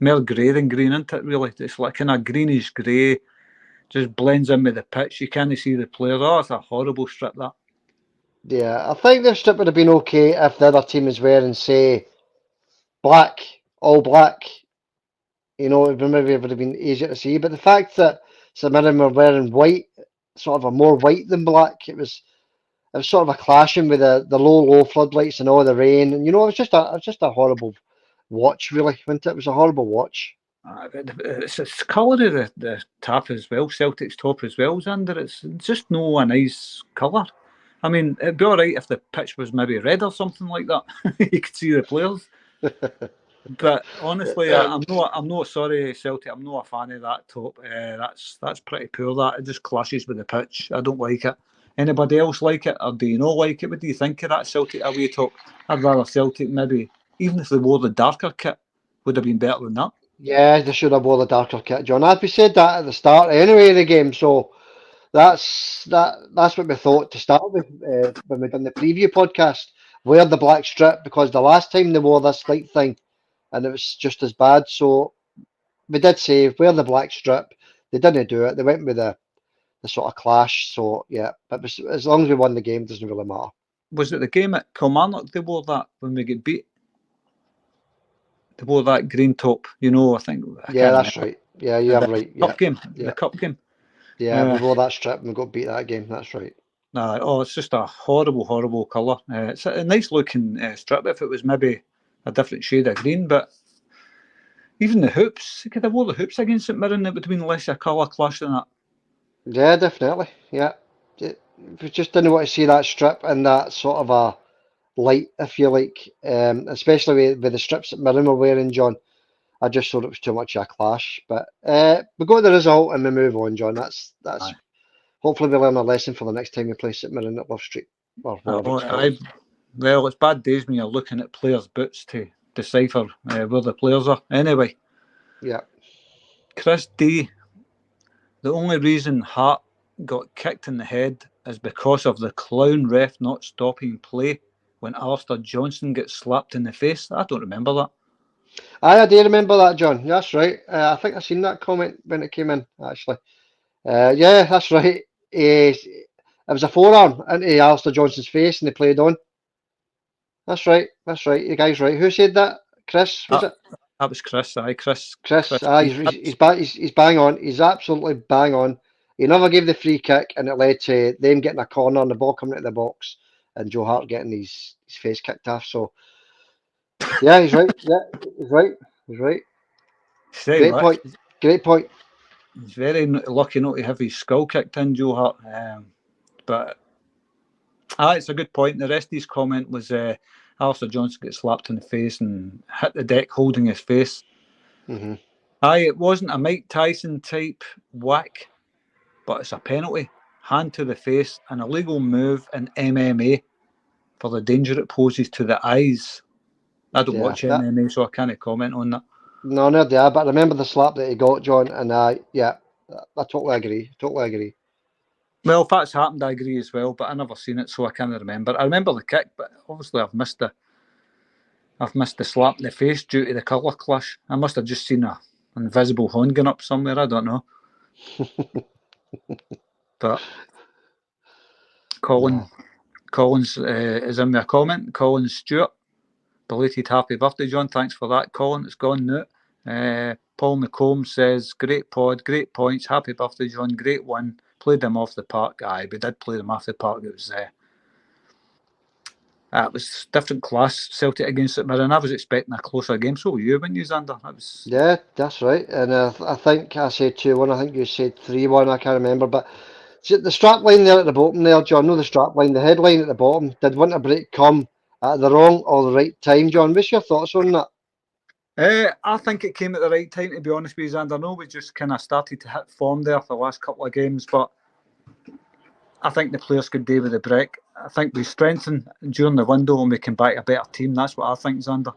More grey than green, isn't it, really? It's like kind of greenish grey, just blends in with the pitch. You can't see the players. Oh, it's a horrible strip, that.
Yeah, I think the strip would have been okay if the other team is wearing, say, black, all black. You know, maybe it would have been easier to see. But the fact that St Mirren were wearing white, sort of a more white than black, it was sort of a clashing with the low floodlights and all the rain. And, you know, it was just a horrible watch, really, wasn't it? It was a horrible watch.
It's colour of the top as well. Celtic's top as well is under. It's just no a nice colour. I mean, it'd be all right if the pitch was maybe red or something like that. You could see the players. But honestly, I'm not sorry, Celtic. I'm not a fan of that top. That's pretty poor. That it just clashes with the pitch. I don't like it. Anybody else like it, or do you not like it? What do you think of that Celtic away top? I'd rather Celtic maybe, even if they wore the darker kit, would have been better than that.
Yeah, they should have wore the darker kit, John. As we said that at the start anyway of the game, so that's what we thought to start with when we done the preview podcast. Wear the black strip, because the last time they wore this light thing and it was just as bad. So we did say wear the black strip. They didn't do it. They went with the sort of clash. So yeah, but as long as we won the game, it doesn't really matter.
Was it the game at Kilmarnock they wore that when we get beat? They wore that green top, you know, I think.
Yeah, that's right. Yeah, you're right.
The cup game.
Yeah, we wore that strip and we got beat that game. That's right.
It's just a horrible, horrible colour. It's a nice looking strip if it was maybe a different shade of green, but even the hoops, they could have wore the hoops against St Mirren, it would have been less a colour clash than that.
Yeah, definitely. Yeah. We just didn't want to see that strip and that sort of a light, if you like, especially with the strips that Mirren were wearing, John. I just thought it was too much of a clash. But we got the result and we move on, John. That's
Aye.
Hopefully we learn a lesson for the next time we play St Mirren at Love Street. Or
Well, it's bad days when you're looking at players' boots to decipher where the players are. Anyway,
Yeah.
Chris D, the only reason Hart got kicked in the head is because of the clown ref not stopping play when Alistair Johnson gets slapped in the face. I don't remember that.
I do remember that, John. That's right. I think I seen that comment when it came in, actually. Yeah, that's right. It was a forearm into Alistair Johnson's face and he played on. That's right. That's right. The guy's right. Who said that? Chris, was it?
That was Chris. Aye, Chris.
Chris.
D.
He's bang on. He's absolutely bang on. He never gave the free kick and it led to them getting a corner and the ball coming into the box and Joe Hart getting his face kicked off. So, yeah, he's right. Yeah, he's right. He's right. Great point. Great point.
He's very lucky not to have his skull kicked in, Joe Hart. But it's a good point. The rest of his comment was Alistair Johnson gets slapped in the face and hit the deck holding his face.
Mm-hmm.
It wasn't a Mike Tyson type whack, but it's a penalty. Hand to the face, an illegal move in MMA for the danger it poses to the eyes. I don't watch MMA, so I can't comment on that.
No, neither do I, but I remember the slap that he got, John, and I totally agree. Totally agree.
Well, if that's happened, I agree as well, but I never seen it, so I can't remember. I remember the kick, but obviously I've missed the slap in the face due to the colour clash. I must have just seen an invisible horn going up somewhere, I don't know. But Collins is in with a comment. Colin Stewart, belated happy birthday, John. Thanks for that, Colin. It's gone now. Paul McComb says, great pod, great points. Happy birthday, John. Great one. Played them off the park. Aye, we did play them off the park. It was different class, Celtic against St Mirren. I was expecting a closer game. So were you, weren't you, Xander?
Yeah, that's right. And I think I said 2-1. I think you said 3-1. I can't remember. But the strap line there at the bottom there, John, no, the strap line, the headline at the bottom, did winter break come at the wrong or the right time, John? What's your thoughts on that?
I think it came at the right time, to be honest with you, Xander. I know we just kind of started to hit form there for the last couple of games, but I think the players could do with the break. I think we strengthen during the window and we can back a better team. That's what I think, Xander.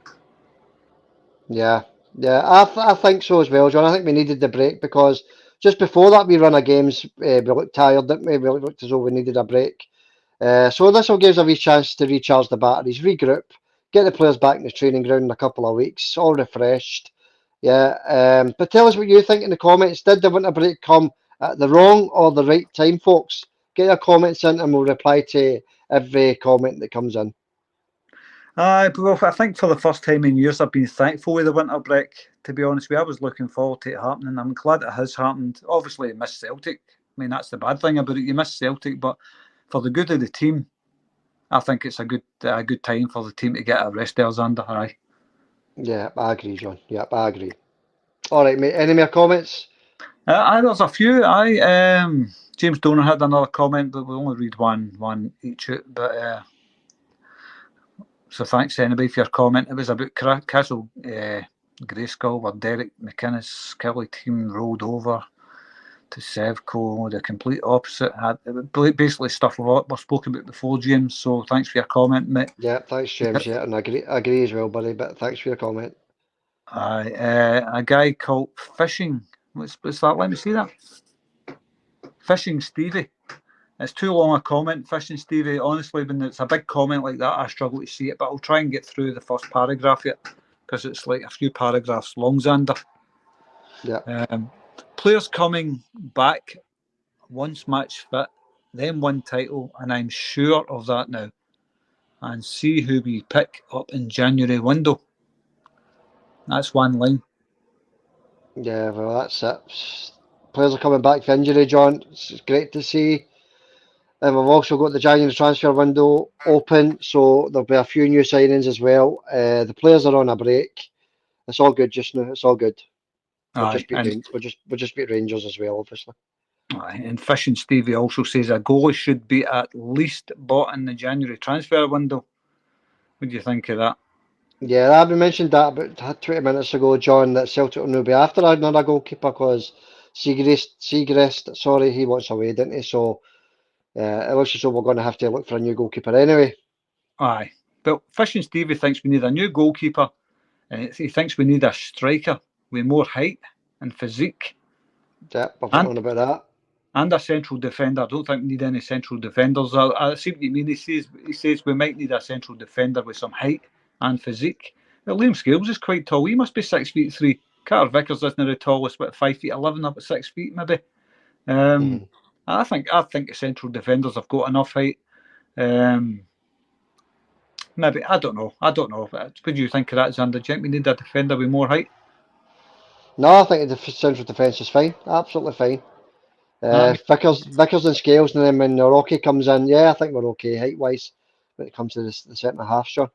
Yeah, I think so as well, John. I think we needed the break because just before that we run of games, we looked tired, didn't we? We looked as though we needed a break. So this will give us a wee chance to recharge the batteries, regroup, get the players back in the training ground in a couple of weeks, all refreshed. Yeah, but tell us what you think in the comments. Did the winter break come at the wrong or the right time, folks? Get your comments in and we'll reply to every comment that comes in.
Well, I think for the first time in years I've been thankful with the winter break, to be honest with you. I was looking forward to it happening. I'm glad it has happened. Obviously, you miss Celtic. I mean, that's the bad thing about it. You miss Celtic, but for the good of the team, I think it's a good time for the team to get a rest there, Xander. Aye.
Yeah, I agree, John. Yeah, I agree. All right, mate. Any more comments?
There's a few. James Donner had another comment, but we'll only read one each. But so thanks anyway for your comment. It was about Castle Grayskull, where Derek McInnes' Kelly team rolled over to Sevco, the complete opposite. Basically stuff we've spoken about before, James. So thanks for your comment, mate.
Yeah, thanks, James. Yeah, and I agree as well, buddy. But thanks for your comment.
A guy called Fishing. What's that? Let me see that. Fishing Stevie. It's too long a comment, Fishing Stevie. Honestly, when it's a big comment like that, I struggle to see it. But I'll try and get through the first paragraph yet, because it's like a few paragraphs long, Xander.
Yeah.
Players coming back once match fit, then win title, and I'm sure of that now. And see who we pick up in January window. That's one line.
Yeah, well, that's it. Players are coming back from injury, John. It's great to see. And we've also got the January transfer window open, so there'll be a few new signings as well. The players are on a break. It's all good just now. It's all good. We'll just beat Rangers as well, obviously.
And Fishing Stevie also says a goalie should be at least bought in the January transfer window. What do you think of that?
Yeah, we mentioned that about 20 minutes ago, John, that Celtic will be after another goalkeeper because Seagrist, he wants away, didn't he? So it looks as though we're going to have to look for a new goalkeeper anyway.
Aye. But Fishing Stevie thinks we need a new goalkeeper And he thinks we need a striker with more height and physique.
Yep, I've known about that.
And a central defender. I don't think we need any central defenders. I see what you mean. He says we might need a central defender with some height and physique. But Liam Scales is quite tall. He must be 6'3". Carter Vickers isn't the tallest, but 5'11", up at 6 feet maybe. I think the central defenders have got enough height. Maybe I don't know. What do you think of that, Xander? Do you think we need a defender with more height?
No, I think the central defence is fine. Absolutely fine. Vickers and Scales, and then when Rocky comes in, yeah, I think we're okay height wise when it comes to the centre half, Sean.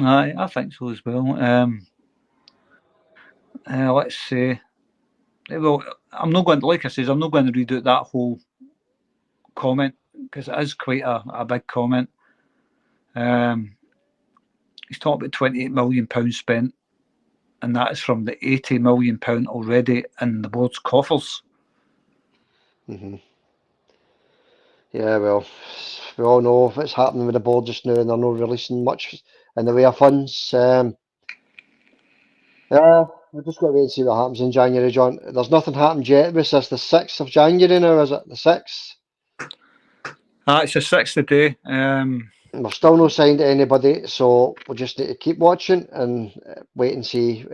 Aye, I think so as well. Let's see. Well, I'm not going to, like I says, I'm not going to read out that whole comment because it is quite a big comment. He's talking about £28 million spent, and that is from the £80 million already in the board's coffers.
Yeah, well, we all know what's happening with the board just now, and they're not releasing much in the way of funds. Yeah, we've just got to wait and see what happens in January, John. There's nothing happened yet. Was this the 6th of January now? Is it the 6th?
It's the 6th today.
We've still not signed to anybody, so we'll just need to keep watching and wait and see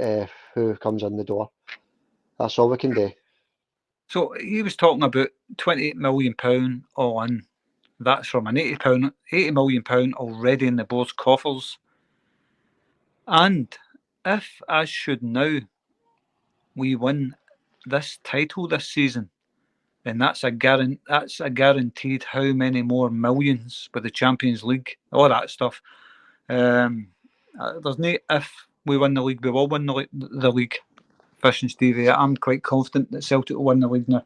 who comes in the door. That's all we can do.
So he was talking about £28 million all in. That's from an £80 million already in the board's coffers. And if, as should now, we win this title this season, then that's a guaranteed how many more millions with the Champions League, all that stuff. There's no if we win the league, we will win the league. Fish and Stevie, I'm quite confident that Celtic will win the league now.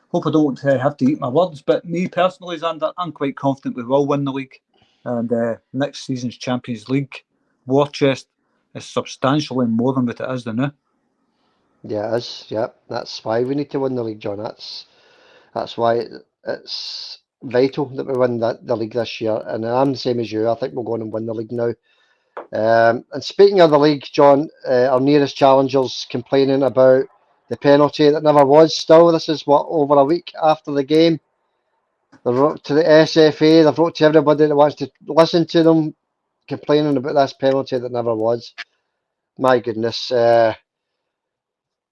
Hope I don't have to eat my words, but me personally, Xander, I'm quite confident we will win the league. And next season's Champions League war chest is substantially more than what it is now.
Yeah, it is. Yep, that's why we need to win the league, John. That's why it's vital that we win the league this year. And I'm the same as you. I think we'll go on and win the league now. And speaking of the league, John, our nearest challengers complaining about the penalty that never was. Still, this is over a week after the game. They've wrote to the SFA. They've wrote to everybody that wants to listen to them complaining about this penalty that never was. My goodness.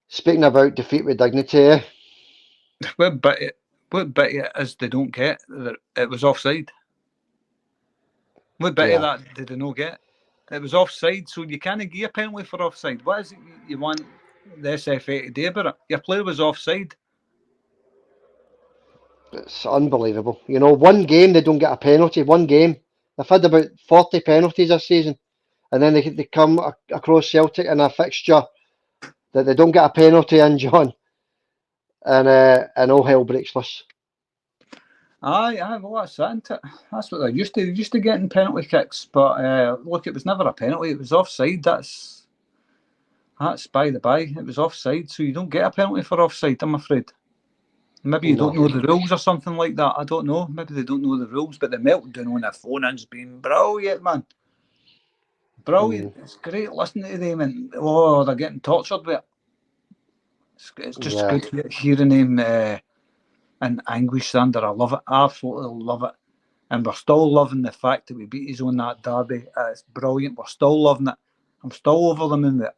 Speaking about defeat with dignity,
What bit it is they don't get that it was offside? What bit of that did they not get? It was offside, so you can't give a penalty for offside. What is it you want the SFA to do about it? Your player was offside.
It's unbelievable. You know, one game they don't get a penalty. One game. They've had about 40 penalties this season. And then they come across Celtic in a fixture that they don't get a penalty in, John. And all hell breaks loose.
Aye, well that's that, isn't it? That's what they're used to. They're used to getting penalty kicks, but look, it was never a penalty. It was offside. That's by the by. It was offside, so you don't get a penalty for offside, I'm afraid. Maybe you don't know the rules or something like that. I don't know. Maybe they don't know the rules, but the meltdown on their phone-in's been brilliant, man. Brilliant. It's great listening to them, and they're getting tortured with it. It's just good hearing them in anguish, Sander. I love it. Absolutely love it. And we're still loving the fact that we beat his on that derby. It's brilliant. We're still loving it. I'm still over the moon with it.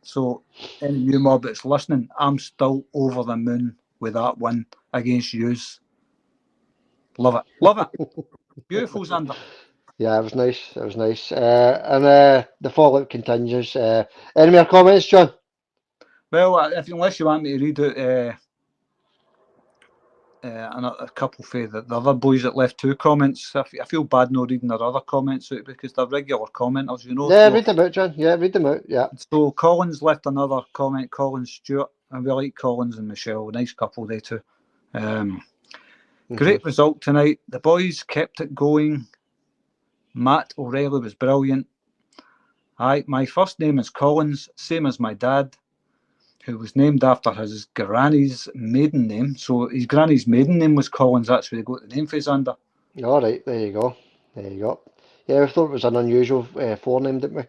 So, any new mob that's listening, I'm still over the moon with that win against yous. Love it. Love it. Beautiful, Xander.
Yeah, it was nice. It was nice. And the fallout continues. Any more comments, John?
Well, unless you want me to read out a couple for the other boys that left 2 comments. I feel bad not reading their other comments out because they're regular commenters, you know.
Yeah, read them out, John. Yeah, read them out. Yeah.
So Collins left another comment. Collins Stewart, and we like Collins and Michelle. Nice couple, they two. Great result tonight. The boys kept it going. Matt O'Reilly was brilliant. My first name is Collins, same as my dad, who was named after his granny's maiden name. So his granny's maiden name was Collins. That's where they got the name for his under.
All right, there you go. There you go. Yeah, we thought it was an unusual forename, didn't we?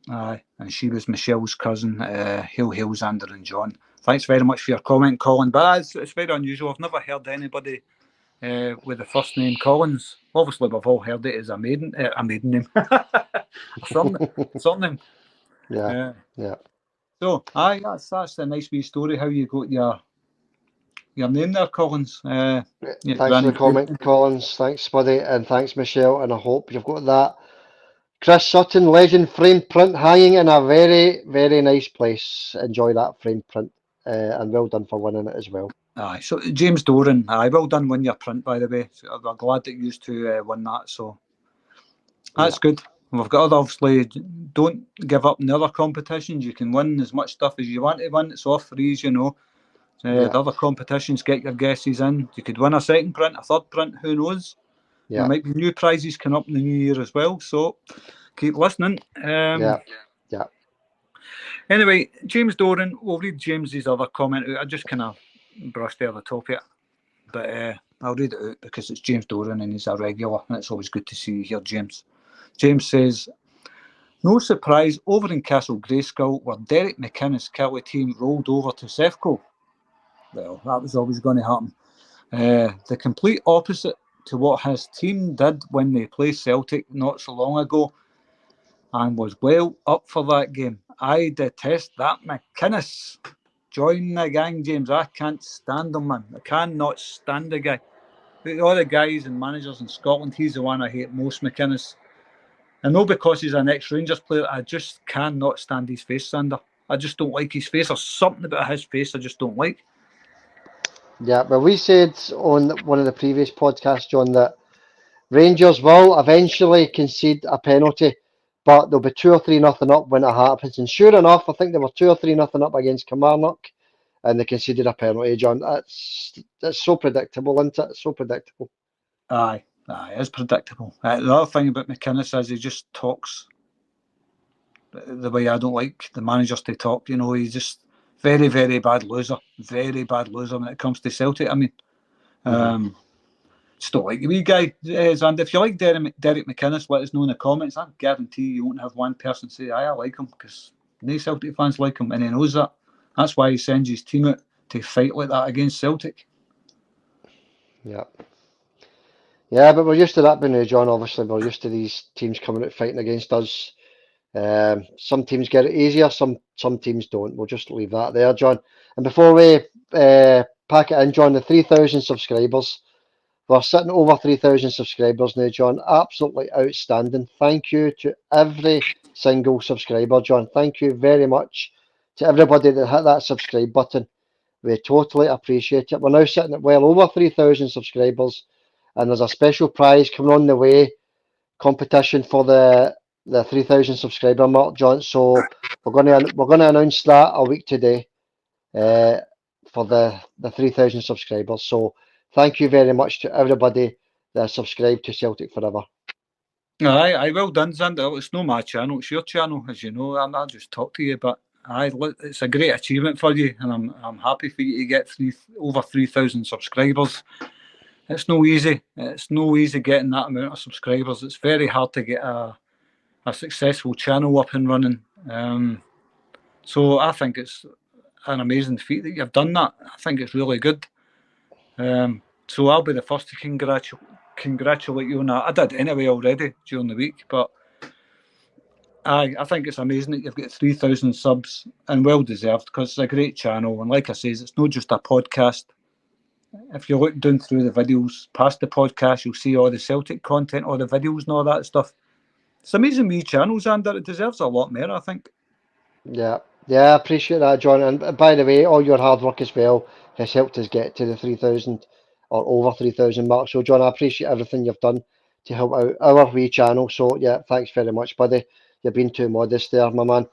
Aye, and she was Michelle's cousin. Hail, Xander and John. Thanks very much for your comment, Colin. But it's very unusual. I've never heard anybody with the first name Collins. Obviously, we've all heard it as a maiden name, a surname.
Yeah, yeah.
So, aye, that's a nice wee story. How you got your name there, Collins.
Thanks for the comment, Collins. Thanks, buddy, and thanks, Michelle. And I hope you've got that Chris Sutton legend frame print hanging in a very, very nice place. Enjoy that frame print, and well done for winning it as well.
Aye, so James Doran, well done winning your print, by the way. So I'm glad that you used to win that. So that's good. We've got obviously, don't give up in the other competitions. You can win as much stuff as you want to win. It's off freeze, The other competitions, get your guesses in. You could win a second print, a third print, who knows? There might be new prizes coming up in the new year as well. So keep listening.
Yeah.
Anyway, James Doran, we'll read James's other comment out. I just kind of brushed over the top of it. But I'll read it out because it's James Doran and he's a regular, and it's always good to see you here, James. James says, no surprise over in Castle Grayskull where Derek McInnes' Kelly team rolled over to Sefco. Well, that was always going to happen. The complete opposite to what his team did when they played Celtic not so long ago and was well up for that game. I detest that McInnes. Join the gang, James. I can't stand him, man. I cannot stand the guy. All the guys and managers in Scotland, he's the one I hate most, McInnes. And not because he's an ex-Rangers player, I just cannot stand his face, Sander. I just don't like his face. There's something about his face I just don't like.
Yeah, but we said on one of the previous podcasts, John, that Rangers will eventually concede a penalty, but they'll be 2 or 3-0 up when it happens. And sure enough, I think they were 2 or 3-0 up against Kilmarnock, and they conceded a penalty, John. That's so predictable, isn't it? It's so predictable.
Aye, it's predictable. The other thing about McInnes is he just talks the way I don't like the managers to talk. He's just very, very bad loser. Very bad loser when it comes to Celtic. I mean, just don't like the wee guy. And if you like Derek McInnes, let us know in the comments. I guarantee you won't have one person say, I like him, because no Celtic fans like him, and he knows that. That's why he sends his team out to fight like that against Celtic.
Yeah. Yeah, but we're used to that being John. Obviously, we're used to these teams coming out fighting against us. Some teams get it easier, some teams don't. We'll just leave that there, John. And before we pack it in, John, the 3,000 subscribers. We're sitting over 3,000 subscribers now, John. Absolutely outstanding. Thank you to every single subscriber, John. Thank you very much to everybody that hit that subscribe button. We totally appreciate it. We're now sitting at well over 3,000 subscribers, and there's a special prize coming on the way, competition for the 3,000 subscriber mark, John. So we're going to announce that a week today for the 3,000 subscribers. So thank you very much to everybody that subscribed to Celtic Forever.
Aye, well done, Xander. It's not my channel, it's your channel, as you know. I'll just talk to you, but it's a great achievement for you, and I'm happy for you to get over 3,000 subscribers. It's no easy. It's no easy getting that amount of subscribers. It's very hard to get a successful channel up and running. So I think it's an amazing feat that you've done that. I think it's really good. So I'll be the first to congratulate you on that. I did anyway already during the week, but I think it's amazing that you've got 3,000 subs, and well deserved, because it's a great channel. And like I say, it's not just a podcast. If you look down through the videos past the podcast, you'll see all the Celtic content, all the videos and all that stuff. It's amazing wee channel, Xander. It deserves a lot more, I think.
Yeah, I appreciate that, John. And by the way, all your hard work as well has helped us get to the 3,000 or over 3,000 mark. So, John, I appreciate everything you've done to help out our wee channel. So, yeah, thanks very much, buddy. You've been too modest there, my man.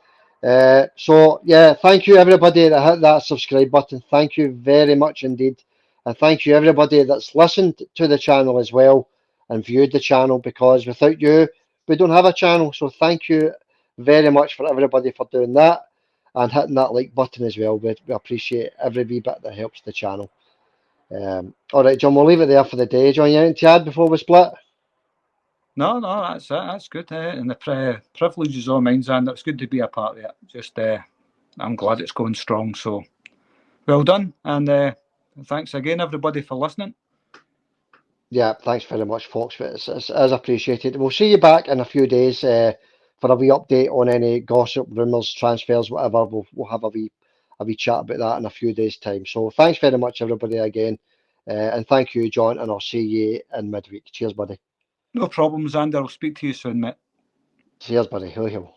So, yeah, thank you, everybody that hit that subscribe button. Thank you very much indeed. And thank you, everybody that's listened to the channel as well and viewed the channel, because without you, we don't have a channel. So, thank you very much for everybody for doing that and hitting that like button as well. We appreciate every wee bit that helps the channel. All right, John, we'll leave it there for the day. John, you anything to add before we split?
No, that's it. That's good. And the privilege is all mine, and it's good to be a part of it. Just, I'm glad it's going strong. So, well done, and thanks again, everybody, for listening.
Yeah, thanks very much, folks. It's appreciated. We'll see you back in a few days for a wee update on any gossip, rumours, transfers, whatever. We'll have a wee chat about that in a few days' time. So thanks very much, everybody, again. And thank you, John, and I'll see you in midweek. Cheers, buddy.
No problems, Andy. I'll speak to you soon, mate.
Cheers, buddy. Hill, hill.